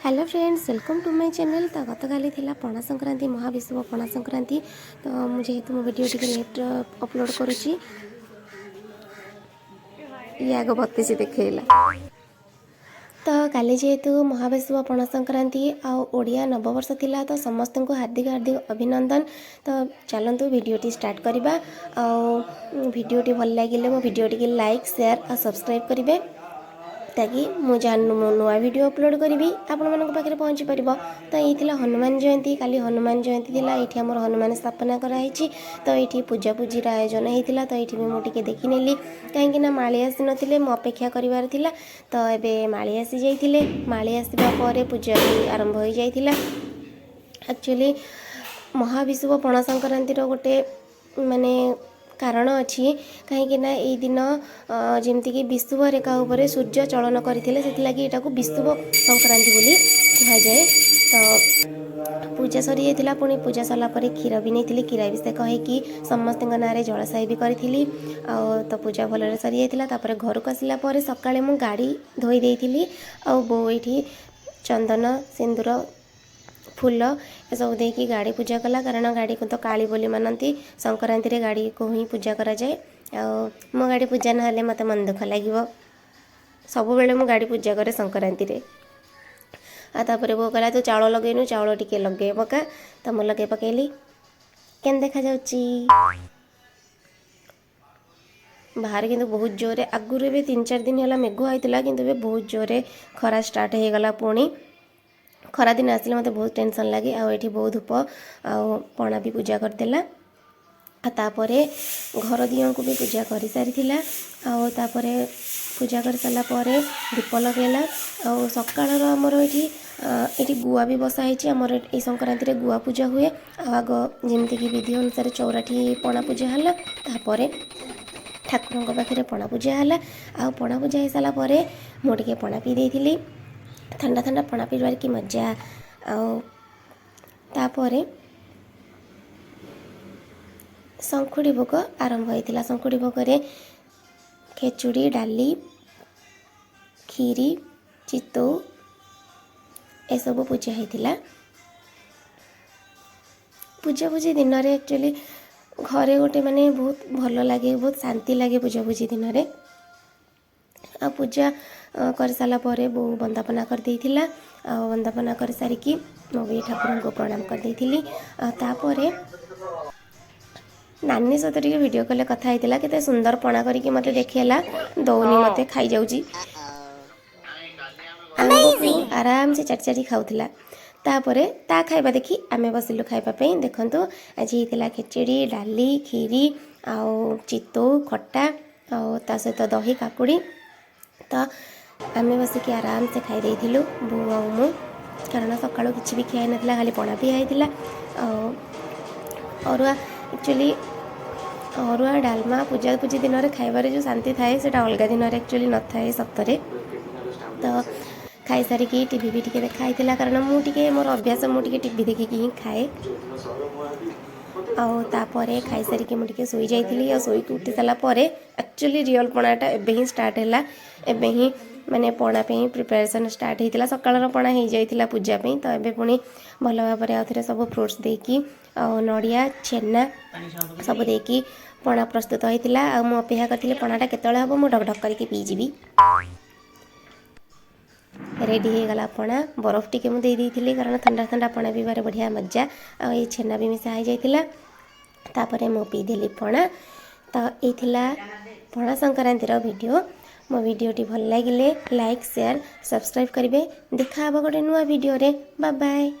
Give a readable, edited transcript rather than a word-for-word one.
Hello friends, welcome to my channel. तो गत काली थिला पणा संक्रांति, महाविश्व पणा संक्रांति। तो मुझे तो मो वीडियो टिके लेट अपलोड करुच्ची, ये आग बत्तीस देखला। तो काली जेहेतु महाविश्व पणा संक्रांति आड़िया नववर्ष थिला, तो समस्त को हार्दिक हार्दिक अभिनंदन। तो चलतु वीडियोटी स्टार्ट करवा। वीडियोटी भल लगे मो वीडियोटी लाइक शेयर और सब्सक्राइब करेंगे, ताकि मुझे नुआ वीडियो अपलोड करी आपण मान पाखे पहुँची पार। तो ये हनुमान जयंती, काली हनुमान जयंती थिला। ये आम हनुमान स्थापना कराई। तो ये पूजा पूजीर आयोजन होता। तो ये मुझे देखी कहीं माली आसी नथिले, मो अपेक्षा करार थिला। तो ये माली आसी जाइए, माली आसवा पर पूजा भी आरंभ हो जाइए। एक्चुअली महाविश्व पणा संक्रांतिर गोटे माने कारण अच्छी, कहीं ये दिन जमीक विश्व रेखा उपर सूर्य चलन करते, से यहाँ को विश्व संक्रांति बोली कहुए। तो पूजा सरी जाता, पुणी पूजा सरलापर क्षीर भी नहीं, क्षीराभिषेक होगी समस्त ना जलसाई भी करी। तो पूजा भल सरी जाता। घर को आसला सका मु गाड़ी धोई देती, बो ये चंदन सिंदूर फूल ये सब देकी गाड़ी पूजा कला। कारण गाड़ी को तो काली बोली मानती, संक्रांति रे गाड़ी को ही पूजा करा जाए। मो गाड़ी पूजा ना मत मन दुख लगे, सब बेले मु गाड़ी पूजा करे संक्रांति रे। तापर वो कहला तू चाउल लगेनु, चाउल टिके लगे पका। तो मु लगे पकेली, केन देखा जाउची बाहर किंतु बहुत जोरे। आगुरी भी 3-4 दिन है मेघुआ होता, किंतु बहुत जोरे खरा स्टार्ट हो गला। पुणी खरा दिन आसिले मते बहुत टेंशन लगे। ये बहुत धूप पणा भी पूजा करदेला। तापरे घर दियों को भी पूजा कर सारी। तापरे पूजा कर सारा पर दीप लगेला। सकाळ आमर ये गुआ भी बसाई। आमर ये संक्रांति रे गुआ पूजा हुए। आग जमीक विधि अनुसार चौराठी पणा पूजा है। तापर ठाकुर पाखे पणा पूजा है। पणा पूजा हो सारापर मुझे पणा पी देती। ठंडा ठंडा पणा पीवार की मजा। तापर शंखुड़ी भोग आरंभ होता। शंखुड़ी भोग रे खेचुड़ी, डाली, खीरी, चितौ ए सब पूजा होता। पूजा पूजी दिन में एक्चुअली घरे गोटे माने बहुत भल लगे, बहुत शांति लगे पूजा पूजी दिन में। पूजा कर सारा पर बो वंदापना कर देथिला। वंदापना कर सारिकी मो भी ठाकुर को प्रणाम कर देथिली। तापर नानी सहित टिके वीडियो कॉल कथा होता। केते सुंदर पणा करके मते देखेला, दौनी मते खाई जाउची। आराम से चाटी चाटी खाउथिला। तापरे ता खाइबा देखी आमे बसिलु खाइबा पे। देखंतु आज हितला खेचड़ी, डाली, खीरी आउ चितौ खट्टा आउ ता सहित दही काकुड़ी। तो आम बसिक आराम से खाई देलु बो आउ मु, कारण सका कि भी खाई ना, खाली पणा पिया होता। अरुआ एक्चुअली अरुआ डालमा पूजा पूजी दिन में खाइबार जो शांति थाए से अलग दिन में एक्चुअली न थाए सप्तरे। तो खाई सारिकी टीवी भी टिके देखाई, कारण मुझे मोर अभ्यास मुझे टीवी देखिकी ही खाए। तापर खाई सारिकी मुझे शोई जाइली। शोक उठी सारापर एक्चुअली रियल पणाटा एबे ही स्टार्ट है। एबे ही माने पणा पे प्रिपरेशन स्टार्ट होता। सकाळ पणा हो जाइला पूजा पे। तो एबे पुणी भल भाव में आउ सब फ्रुट्स देकी नड़िया छेना सब देकी पणा प्रस्तुत होता। मु अपेक्षा करती पणाटा केतळे हम मु ढक ढक करके पीजीबी। रेडी हो गला पणा। बरफ टिके मु दे देइथिली, कारण ठंडा ठंडा पणा पीबार बढ़िया मजा। ये छेना भी मिसा हो जाइला। तापरे मु पीदेली पणा। तो ये पणा संक्रांतिर वीडियो। मो वीडियोटी भल लगे लाइक शेयर सब्सक्राइब करेंगे। देखा गोटे नुआ वीडियो रे। Bye bye.